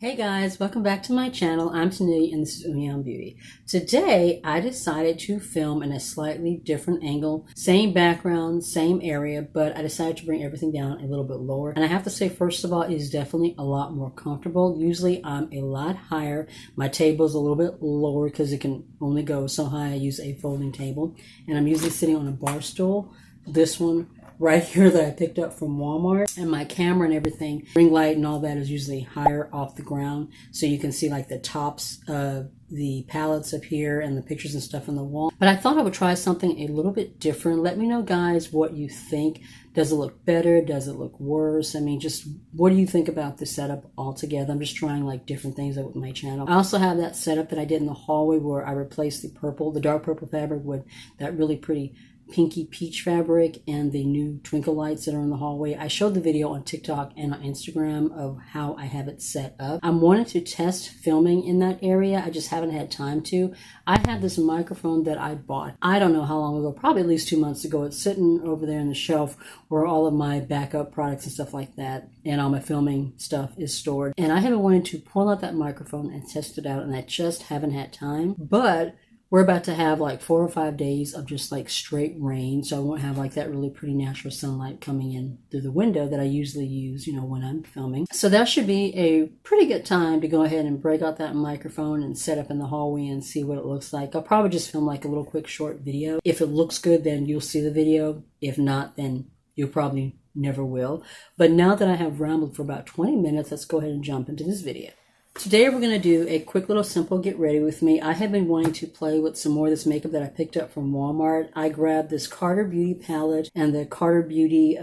Hey guys, welcome back to my channel. I'm Tanealyakimbeauty and this is NEWISH. Today I decided to film in a slightly different angle. Same background, same area, but I decided to bring everything down a little bit lower. And I have to say, first of all, it is definitely a lot more comfortable. Usually I'm a lot higher. My table is a little bit lower because it can only go so high. I use a folding table. And I'm usually sitting on a bar stool. This one right here that I picked up from Walmart, and my camera and everything, ring light and all that is usually higher off the ground, so you can see like the tops of the palettes up here and the pictures and stuff on the wall. But I thought I would try something a little bit different. Let me know, guys, what you think. Does it look better? Does it look worse? I mean, just what do you think about the setup altogether? I'm just trying like different things with my channel. I also have that setup that I did in the hallway where I replaced the dark purple fabric with that really pretty pinky peach fabric and the new twinkle lights that are in the hallway. I showed the video on TikTok and on Instagram of how I have it set up. I'm wanting to test filming in that area. I just haven't had time to. I have this microphone that I bought, I don't know how long ago, probably at least 2 months ago. It's sitting over there on the shelf where all of my backup products and stuff like that and all my filming stuff is stored. And I have been wanting to pull out that microphone and test it out, and I just haven't had time. But we're about to have like 4 or 5 days of just like straight rain, so I won't have like that really pretty natural sunlight coming in through the window that I usually use, you know, when I'm filming. So that should be a pretty good time to go ahead and break out that microphone and set up in the hallway and see what it looks like. I'll probably just film like a little quick short video. If it looks good, then you'll see the video. If not, then you'll probably never will. But now that I have rambled for about 20 minutes, let's go ahead and jump into this video. Today we're going to do a quick little simple get ready with me. I have been wanting to play with some more of this makeup that I picked up from Walmart. I grabbed this Carter Beauty palette and the Carter Beauty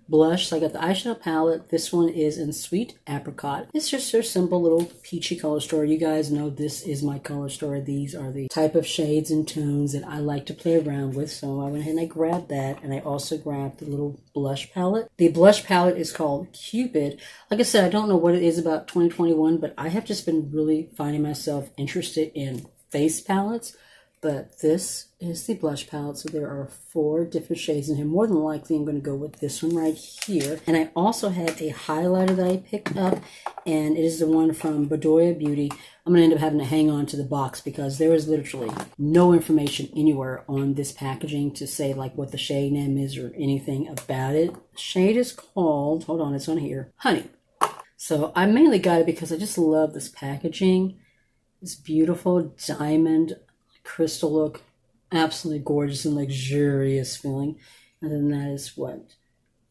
blush. So I got the eyeshadow palette. This one is in Sweet Apricot. It's just a simple little peachy color story. You guys know this is my color story. These are the type of shades and tones that I like to play around with. So I went ahead and I grabbed that, and I also grabbed the little blush palette. The blush palette is called Cupid. Like I said, I don't know what it is about 2021, but I have just been really finding myself interested in face palettes. But this is the blush palette, so there are 4 different shades in here. More than likely, I'm going to go with this one right here. And I also had a highlighter that I picked up, and it is the one from Bedoya Beauty. I'm going to end up having to hang on to the box because there is literally no information anywhere on this packaging to say like what the shade name is or anything about it. The shade is called, hold on, it's on here, Honey. So I mainly got it because I just love this packaging. This beautiful diamond crystal look, absolutely gorgeous and luxurious feeling. And then that is what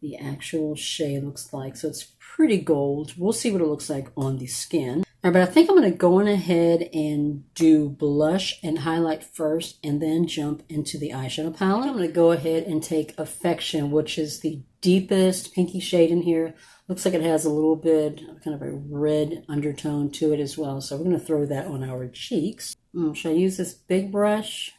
the actual shade looks like. So it's pretty gold. We'll see what it looks like on the skin. All right, but I think I'm going to go on ahead and do blush and highlight first and then jump into the eyeshadow palette. I'm going to go ahead and take Affection, which is the deepest pinky shade in here. Looks like it has a little bit kind of a red undertone to it as well. So we're going to throw that on our cheeks. Should I use this big brush?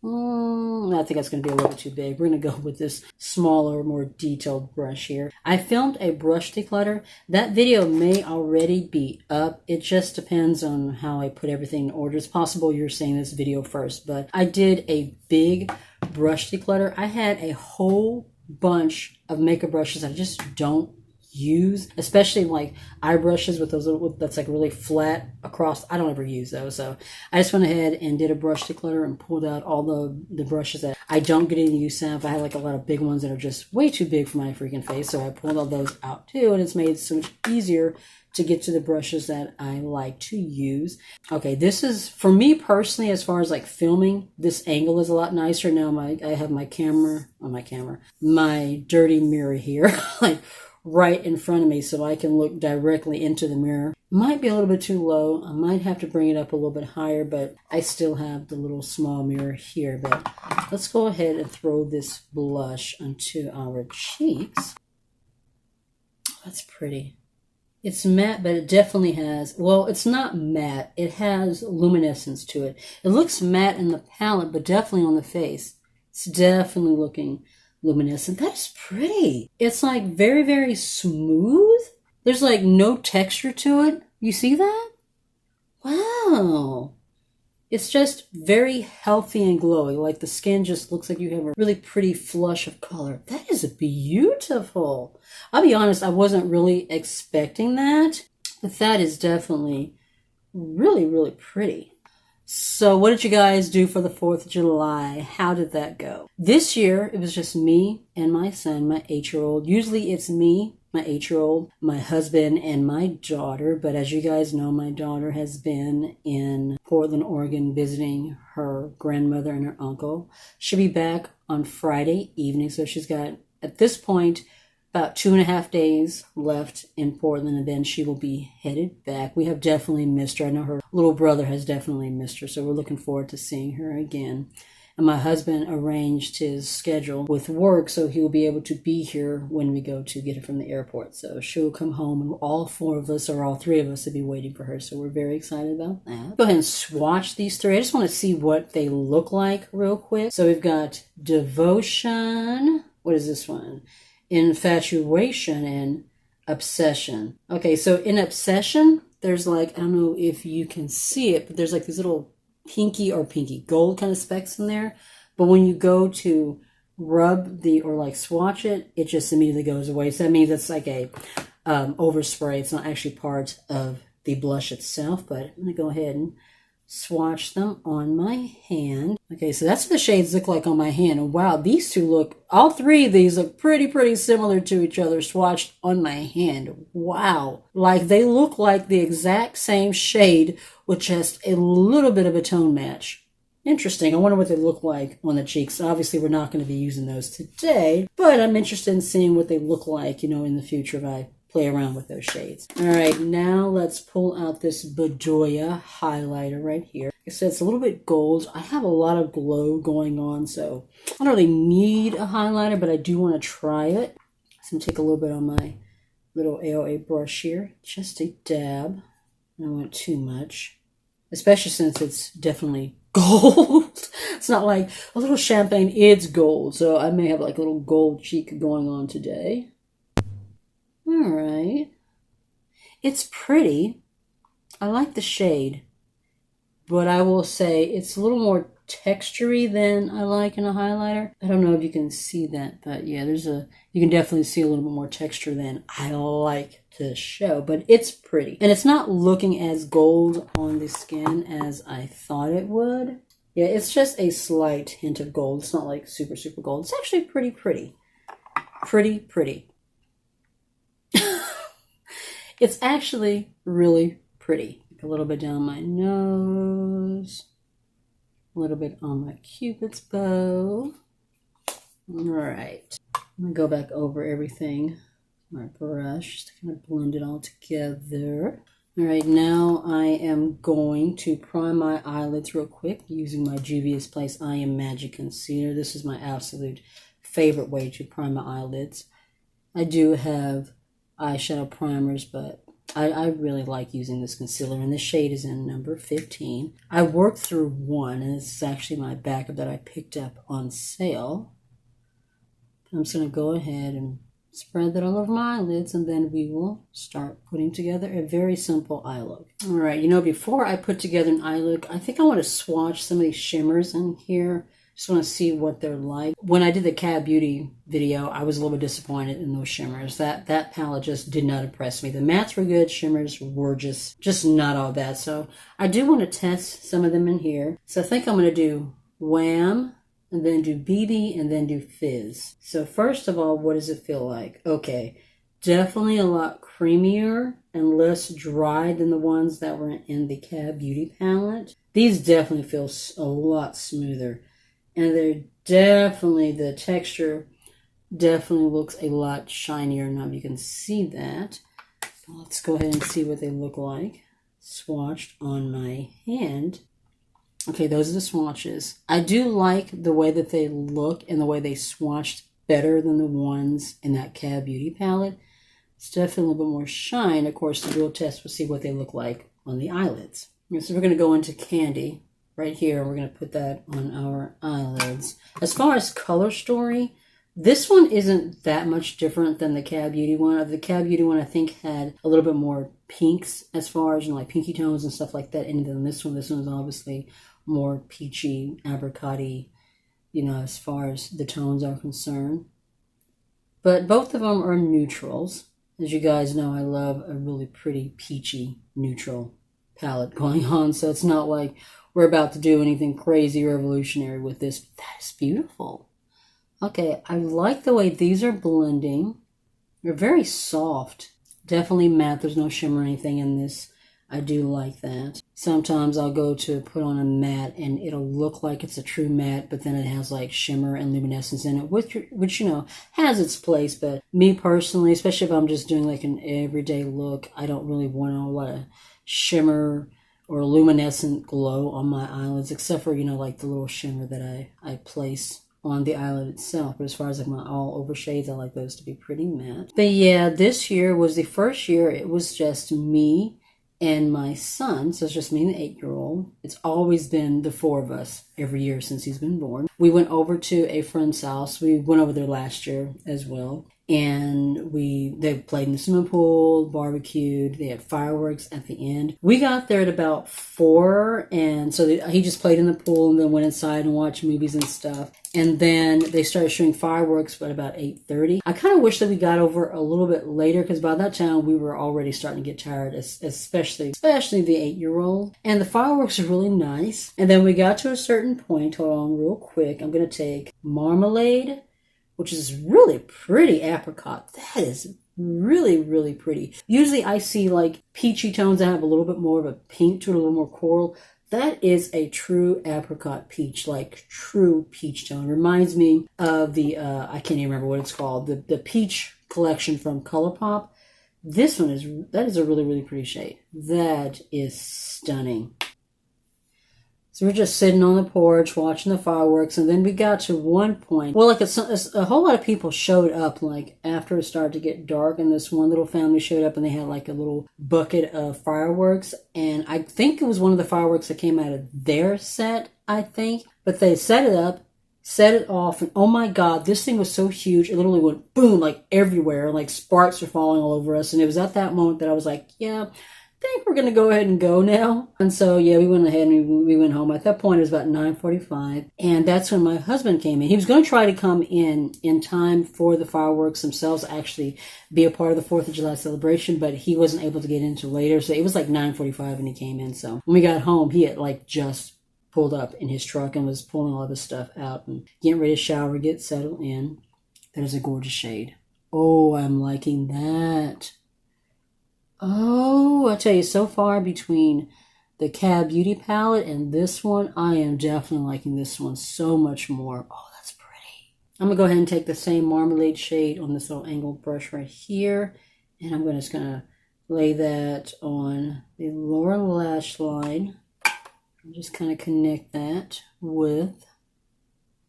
I think that's going to be a little too big. We're going to go with this smaller, more detailed brush here. I filmed a brush declutter. That video may already be up. It just depends on how I put everything in order. It's possible you're seeing this video first, but I did a big brush declutter. I had a whole bunch of makeup brushes I just don't use, especially like eye brushes with those little, that's like really flat across. I don't ever use those, so I just went ahead and did a brush declutter and pulled out all the brushes that I don't get any use out of. I had like a lot of big ones that are just way too big for my freaking face, so I pulled all those out too, and it's made it so much easier to get to the brushes that I like to use. Okay, this is, for me personally, as far as like filming, this angle is a lot nicer now. I have my camera, my dirty mirror here, like right in front of me, so I can look directly into the mirror. Might be a little bit too low. I might have to bring it up a little bit higher, but I still have the little small mirror here. But let's go ahead and throw this blush onto our cheeks. That's pretty. It's matte, but it definitely has, well, it's not matte. It has luminescence to it. It looks matte in the palette, but definitely on the face. It's definitely looking luminescent. That's pretty. It's like very, very smooth. There's like no texture to it. You see that? Wow. It's just very healthy and glowy. Like the skin just looks like you have a really pretty flush of color. That is beautiful. I'll be honest, I wasn't really expecting that. But that is definitely really, really pretty. So what did you guys do for the 4th of July? How did that go? This year, it was just me and my son, my 8-year-old. Usually it's me, my 8-year-old, my husband, and my daughter. But as you guys know, my daughter has been in Portland, Oregon, visiting her grandmother and her uncle. She'll be back on Friday evening. So she's got, at this point, about 2.5 days left in Portland, and then she will be headed back. We have definitely missed her. I know her little brother has definitely missed her, so we're looking forward to seeing her again. And my husband arranged his schedule with work, so he will be able to be here when we go to get her from the airport. So she'll come home, and all 4 of us, or all 3 of us, will be waiting for her. So we're very excited about that. Go ahead and swatch these 3. I just want to see what they look like real quick. So we've got Devotion. What is this one? Infatuation and Obsession. Okay, so in Obsession, there's like, I don't know if you can see it, but there's like these little pinky gold kind of specks in there. But when you go to rub or like swatch it, it just immediately goes away. So that means it's like a overspray. It's not actually part of the blush itself, but I'm going to go ahead and swatch them on my hand. Okay, so that's what the shades look like on my hand. And wow, these two look, all 3 of these look pretty similar to each other swatched on my hand. Wow. Like they look like the exact same shade with just a little bit of a tone match. Interesting. I wonder what they look like on the cheeks. Obviously, we're not going to be using those today, but I'm interested in seeing what they look like, in the future if I play around with those shades. All right, now let's pull out this Bedoya highlighter right here. Like I said, it's a little bit gold. I have a lot of glow going on, so I don't really need a highlighter, but I do want to try it. So I'm going to take a little bit on my little AOA brush here. Just a dab. I don't want too much, especially since it's definitely gold. It's not like a little champagne, it's gold. So I may have like a little gold cheek going on today. All right. It's pretty. I like the shade, but I will say it's a little more textury than I like in a highlighter. I don't know if you can see that, but yeah, you can definitely see a little bit more texture than I like to show, but it's pretty. And it's not looking as gold on the skin as I thought it would. Yeah, it's just a slight hint of gold. It's not like super gold. It's actually pretty. Pretty. It's actually really pretty. A little bit down my nose, a little bit on my Cupid's bow. All right, I'm gonna go back over everything, my brush, just to kind of blend it all together. All right, now I am going to prime my eyelids real quick using my Juvia's Place I Am Magic Concealer. This is my absolute favorite way to prime my eyelids. I do have eyeshadow primers, but I really like using this concealer, and this shade is in number 15. I worked through one, and this is actually my backup that I picked up on sale. I'm just going to go ahead and spread that all over my eyelids, and then we will start putting together a very simple eye look. All right, before I put together an eye look, I think I want to swatch some of these shimmers in here. Just want to see what they're like. When I did the Cab Beauty video, I was a little bit disappointed in those shimmers. That palette just did not impress me. The mattes were good, shimmers were just not all that. So I do want to test some of them in here. So I think I'm going to do Wham, and then do BB, and then do Fizz. So first of all, what does it feel like? Okay, definitely a lot creamier and less dry than the ones that were in the Cab Beauty palette. These definitely feel a lot smoother. And they're definitely, the texture definitely looks a lot shinier. Now you can see that. Let's go ahead and see what they look like swatched on my hand. Okay, those are the swatches. I do like the way that they look and the way they swatched better than the ones in that Cab Beauty palette. It's definitely a little bit more shine. Of course, the real test will see what they look like on the eyelids. So we're going to go into Candy. Right here, we're going to put that on our eyelids. As far as color story, this one isn't that much different than the Cab Beauty one. The Cab Beauty one, I think, had a little bit more pinks as far as, like pinky tones and stuff like that. And then this one is obviously more peachy, apricot-y, as far as the tones are concerned. But both of them are neutrals. As you guys know, I love a really pretty peachy neutral palette going on, so it's not like we're about to do anything crazy revolutionary with this. But that is beautiful. Okay, I like the way these are blending. They're very soft. Definitely matte. There's no shimmer or anything in this. I do like that. Sometimes I'll go to put on a matte and it'll look like it's a true matte, but then it has like shimmer and luminescence in it, which you know, has its place. But me personally, especially if I'm just doing like an everyday look, I don't really want a lot of shimmer or luminescent glow on my eyelids, except for, you know, like the little shimmer that I place on the eyelid itself. But as far as like my all over shades, I like those to be pretty matte. But yeah, this year was the first year it was just me and my son, so it's just me and the 8-year-old. It's always been the 4 of us every year since he's been born. We went over to a friend's house. We went over there last year as well. And they played in the swimming pool, barbecued. They had fireworks at the end. We got there at about 4, and so he just played in the pool and then went inside and watched movies and stuff. And then they started shooting fireworks at about 8:30. I kind of wish that we got over a little bit later, because by that time we were already starting to get tired, especially the 8-year-old. And the fireworks are really nice. And then we got to a certain point. Hold on real quick. I'm going to take Marmalade, which is really pretty apricot. That is really, really pretty. Usually I see like peachy tones that have a little bit more of a pink to it, a little more coral. That is a true apricot peach, like true peach tone. Reminds me of the, I can't even remember what it's called, the peach collection from Colourpop. That is a really, really pretty shade. That is stunning. So we're just sitting on the porch watching the fireworks, and then we got to one point. Well, like a whole lot of people showed up, like after it started to get dark, and this one little family showed up, and they had like a little bucket of fireworks, and I think it was one of the fireworks that came out of their set, I think. But they set it up, set it off, and oh my God, this thing was so huge. It literally went boom, like everywhere, like sparks were falling all over us. And it was at that moment that I was like, yeah, think we're going to go ahead and go now. And so, yeah, we went ahead and we went home. At that point, it was about 9:45. And that's when my husband came in. He was going to try to come in time for the fireworks themselves, actually be a part of the 4th of July celebration, but he wasn't able to get in until later. So it was like 9:45 when he came in. So when we got home, he had like just pulled up in his truck and was pulling all of his stuff out and getting ready to shower, get settled in. That is a gorgeous shade. Oh, I'm liking that. Oh, I tell you, so far between the Cab Beauty palette and this one, I am definitely liking this one so much more. Oh, that's pretty. I'm going to go ahead and take the same Marmalade shade on this little angled brush right here. And I'm just going to lay that on the lower lash line. And just kind of connect that with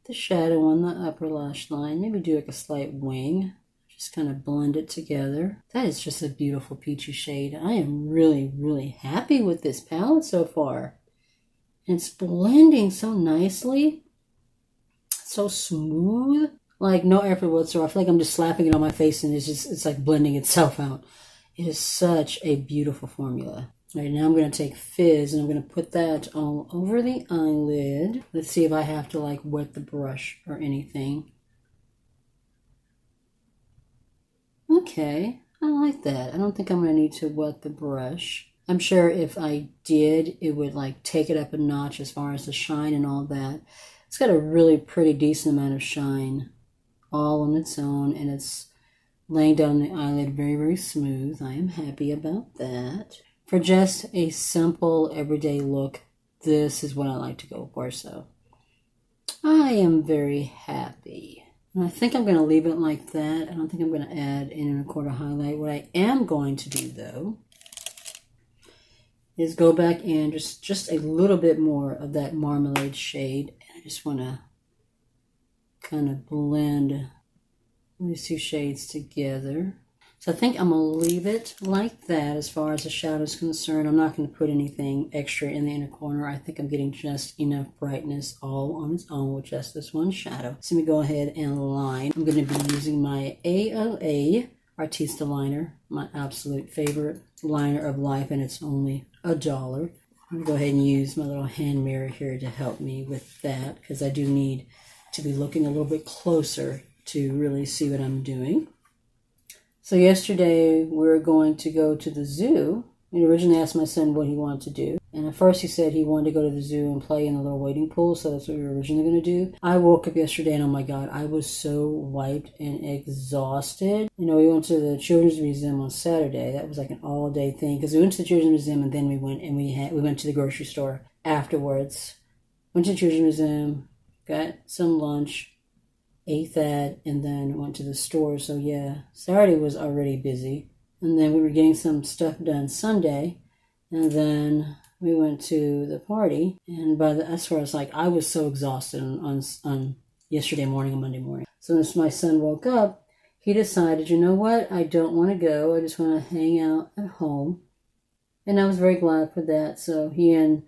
the shadow on the upper lash line. Maybe do like a slight wing. Just kind of blend it together. That is just a beautiful peachy shade. I am really, really happy with this palette so far. It's blending so nicely. So smooth. Like no effort whatsoever. I feel like I'm just slapping it on my face and it's like blending itself out. It is such a beautiful formula. All right, now I'm going to take Fizz and I'm going to put that all over the eyelid. Let's see if I have to like wet the brush or anything. Okay, I like that. I don't think I'm going to need to wet the brush. I'm sure if I did, it would like take it up a notch as far as the shine and all that. It's got a really pretty decent amount of shine all on its own, and it's laying down the eyelid very, very smooth. I am happy about that. For just a simple everyday look, this is what I like to go for, so I am very happy. And I think I'm going to leave it like that. I don't think I'm going to add in a quarter highlight. What I am going to do, though, is go back in just a little bit more of that Marmalade shade. And I just want to kind of blend these two shades together. So I think I'm going to leave it like that as far as the shadow is concerned. I'm not going to put anything extra in the inner corner. I think I'm getting just enough brightness all on its own with just this one shadow. So let me go ahead and line. I'm going to be using my AOA Artista liner, my absolute favorite liner of life, and it's only $1. I'm going to go ahead and use my little hand mirror here to help me with that, because I do need to be looking a little bit closer to really see what I'm doing. So yesterday we were going to go to the zoo. We originally asked my son what he wanted to do. And at first he said he wanted to go to the zoo and play in the little wading pool. So that's what we were originally going to do. I woke up yesterday and oh my God, I was so wiped and exhausted. You know, we went to the Children's Museum on Saturday. That was like an all-day thing. Because we went to the Children's Museum and then we went to the grocery store afterwards. Went to the Children's Museum, got some lunch, ate that, and then went to the store. So yeah, Saturday was already busy. And then we were getting some stuff done Sunday. And then we went to the party. And that's where I was like, I was so exhausted on yesterday morning and Monday morning. So as my son woke up, he decided, you know what? I don't want to go. I just want to hang out at home. And I was very glad for that. So he and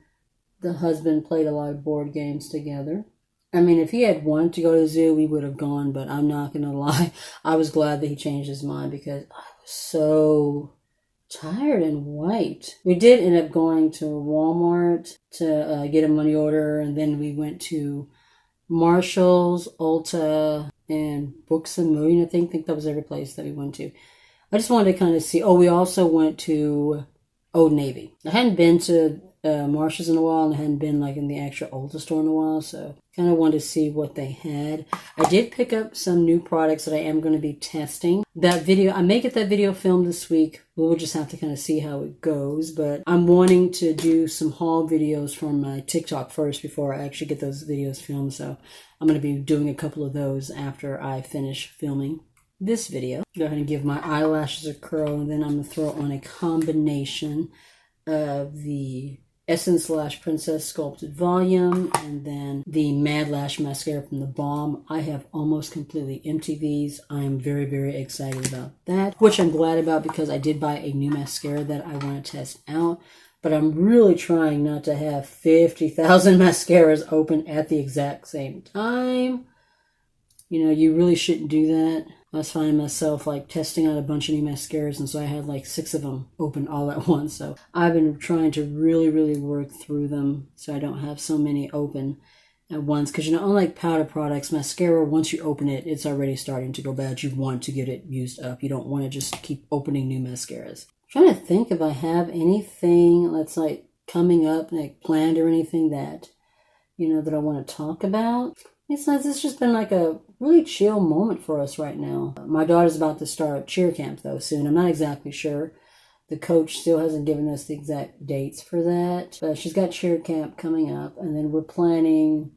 the husband played a lot of board games together. I mean, if he had wanted to go to the zoo, we would have gone, but I'm not going to lie. I was glad that he changed his mind because I was so tired and wiped. We did end up going to Walmart to get a money order, and then we went to Marshall's, Ulta, and Books A Million. I think that was every place that we went to. I just wanted to kind of see. Oh, we also went to Old Navy. I hadn't been to Marshall's in a while, and I hadn't been like in the actual Ulta store in a while, so kind of wanted to see what they had. I did pick up some new products that I am going to be testing. I may get that video filmed this week. We'll just have to kind of see how it goes, but I'm wanting to do some haul videos from my TikTok first before I actually get those videos filmed, so I'm going to be doing a couple of those after I finish filming this video. Go ahead and give my eyelashes a curl, and then I'm going to throw on a combination of the Essence Lash Princess Sculpted Volume, and then the Mad Lash Mascara from the Balm. I have almost completely emptied these. I am very, very excited about that, which I'm glad about because I did buy a new mascara that I want to test out, but I'm really trying not to have 50,000 mascaras open at the exact same time. You know, you really shouldn't do that. I was finding myself like testing out a bunch of new mascaras, and so I had like 6 of them open all at once. So I've been trying to really, really work through them so I don't have so many open at once. Because, you know, unlike powder products, mascara, once you open it, it's already starting to go bad. You want to get it used up. You don't want to just keep opening new mascaras. I'm trying to think if I have anything that's like coming up, like planned or anything that, you know, that I want to talk about. It's just been like a really chill moment for us right now. My daughter's about to start cheer camp though soon. I'm not exactly sure. The coach still hasn't given us the exact dates for that. But she's got cheer camp coming up. And then we're planning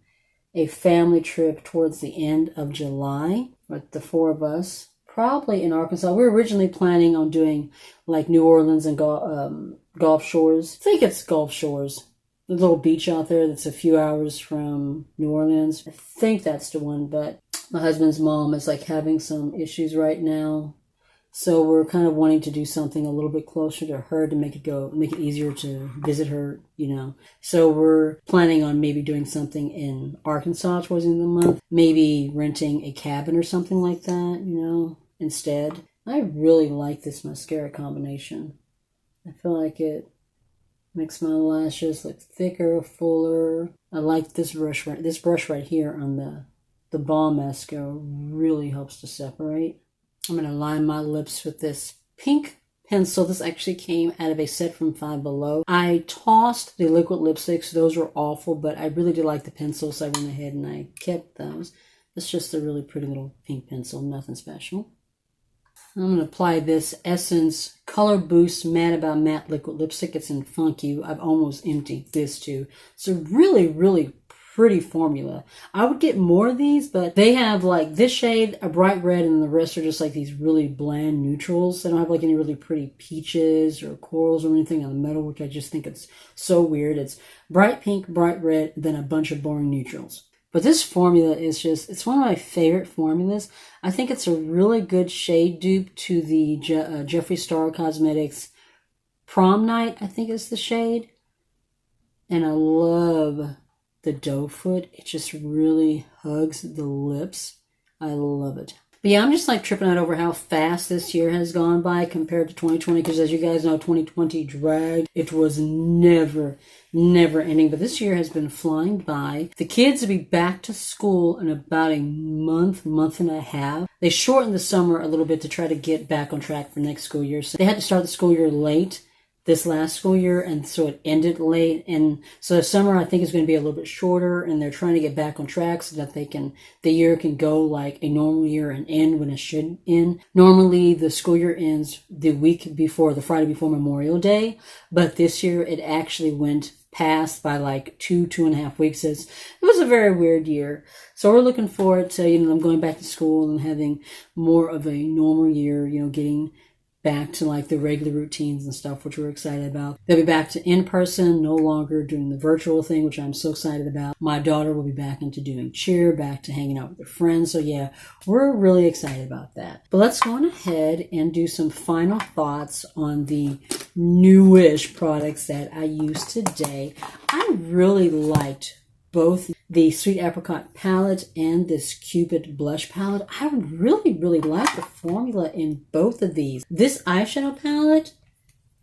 a family trip towards the end of July with the 4 of us. Probably in Arkansas. We were originally planning on doing like New Orleans and Gulf Shores. I think it's Gulf Shores. The little beach out there that's a few hours from New Orleans. I think that's the one, but my husband's mom is like having some issues right now. So we're kind of wanting to do something a little bit closer to her to make it easier to visit her, you know. So we're planning on maybe doing something in Arkansas towards the end of the month. Maybe renting a cabin or something like that, you know, instead. I really like this mascara combination. I feel like it makes my lashes look thicker, fuller. I like this brush right here on the Balm mascara really helps to separate. I'm going to line my lips with this pink pencil. This actually came out of a set from Five Below. I tossed the liquid lipsticks. Those were awful, but I really did like the pencil, so I went ahead and I kept those. It's just a really pretty little pink pencil, nothing special. I'm going to apply this Essence Color Boost Matte About Matte Liquid Lipstick. It's in Funky. I've almost emptied this too. It's a really, really pretty formula. I would get more of these, but they have like this shade, a bright red, and the rest are just like these really bland neutrals. They don't have like any really pretty peaches or corals or anything on the middle, which I just think it's so weird. It's bright pink, bright red, then a bunch of boring neutrals. But this formula is just, it's one of my favorite formulas. I think it's a really good shade dupe to the Jeffree Star Cosmetics Prom Night, I think is the shade. And I love the doe foot. It just really hugs the lips. I love it. But yeah, I'm just like tripping out over how fast this year has gone by compared to 2020. Because as you guys know, 2020 dragged. It was never ending. But this year has been flying by. The kids will be back to school in about a month and a half. They shortened the summer a little bit to try to get back on track for next school year. So they had to start the school year late this last school year, and so it ended late. And so the summer I think is going to be a little bit shorter, and they're trying to get back on track so that the year can go like a normal year and end when it should end. Normally the school year ends the week before, the Friday before Memorial Day, but this year it actually went past by like 2.5 weeks. It was a very weird year. So we're looking forward to, them going back to school and having more of a normal year, getting back to like the regular routines and stuff, which we're excited about. They'll be back to in-person, no longer doing the virtual thing, which I'm so excited about. My daughter will be back into doing cheer, back to hanging out with her friends. So yeah, we're really excited about that. But let's go on ahead and do some final thoughts on the NEWISH products that I used today. I really liked both the Sweet Apricot palette and this Cupid blush palette. I really like the formula in both of these. This eyeshadow palette,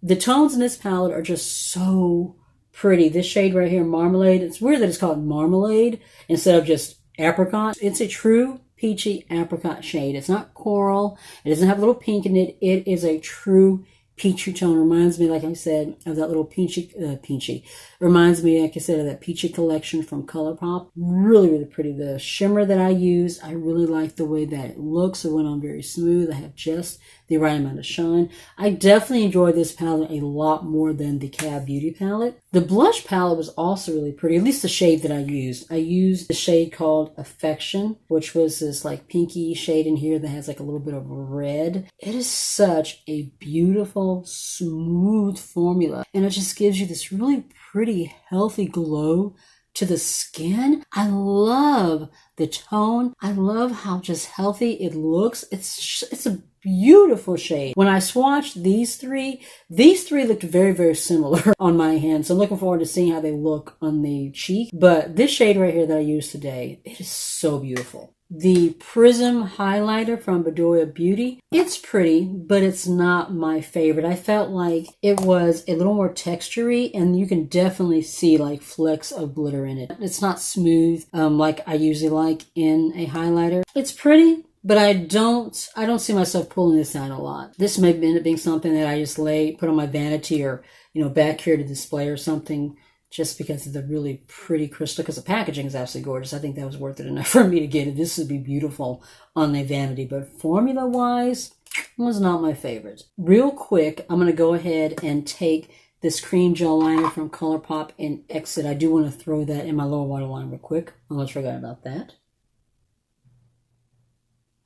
the tones in this palette are just so pretty. This shade right here, Marmalade, it's weird that it's called Marmalade instead of just Apricot. It's a true peachy apricot shade. It's not coral. It doesn't have a little pink in it. It is a true peachy tone. Reminds me, like I said, of that little peachy. Reminds me, like I said, of that peachy collection from Colourpop. Really pretty. The shimmer that I used, I really like the way that it looks. It went on very smooth. I have just the right amount of shine. I definitely enjoyed this palette a lot more than the Cab Beauty palette. The blush palette was also really pretty, at least the shade that I used. I used the shade called Affection, which was this like pinky shade in here that has like a little bit of red. It is such a beautiful, smooth formula, and it just gives you this really pretty, healthy glow to the skin. I love the tone. I love how just healthy it looks. It's a beautiful shade. When I swatched these three looked very similar on my hand. So I'm looking forward to seeing how they look on the cheek. But this shade right here that I used today, it is so beautiful. The Prism highlighter from Bedoya Beauty, it's pretty, but it's not my favorite. I felt like it was a little more textury, and you can definitely see like flecks of glitter in it. It's not smooth like I usually like in a highlighter. It's pretty, but I don't see myself pulling this out a lot. This may end up being something that I just put on my vanity or, back here to display or something, just because of the really pretty crystal, because the packaging is absolutely gorgeous. I think that was worth it enough for me to get it. This would be beautiful on the vanity, but formula-wise, was not my favorite. Real quick, I'm going to go ahead and take this cream gel liner from Colourpop and Exit. I do want to throw that in my lower waterline real quick. I almost forgot about that.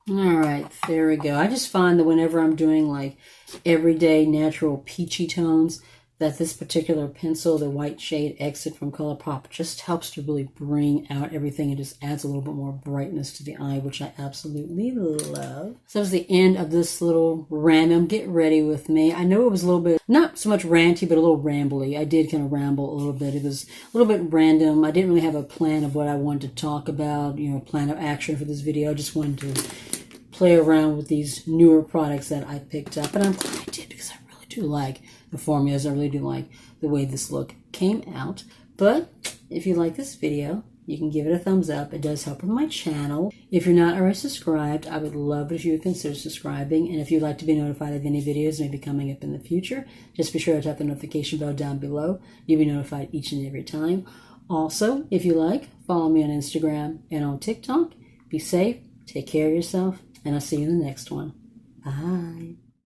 All right, there we go. I just find that whenever I'm doing like everyday natural peachy tones, that this particular pencil, the white shade Exit from Colourpop, just helps to really bring out everything and just adds a little bit more brightness to the eye, which I absolutely love. So that was the end of this little random Get Ready With Me. I know it was a little bit, not so much ranty, but a little rambly. I did kind of ramble a little bit. It was a little bit random. I didn't really have a plan of what I wanted to talk about, plan of action for this video. I just wanted to play around with these newer products that I picked up, and I'm glad I did because I really do like the formulas. I really do like the way this look came out. But if you like this video, you can give it a thumbs up. It does help with my channel. If you're not already subscribed, I would love it if you would consider subscribing. And if you'd like to be notified of any videos maybe coming up in the future, just be sure to tap the notification bell down below. You'll be notified each and every time. Also, if you like, follow me on Instagram and on TikTok. Be safe, take care of yourself, and I'll see you in the next one. Bye.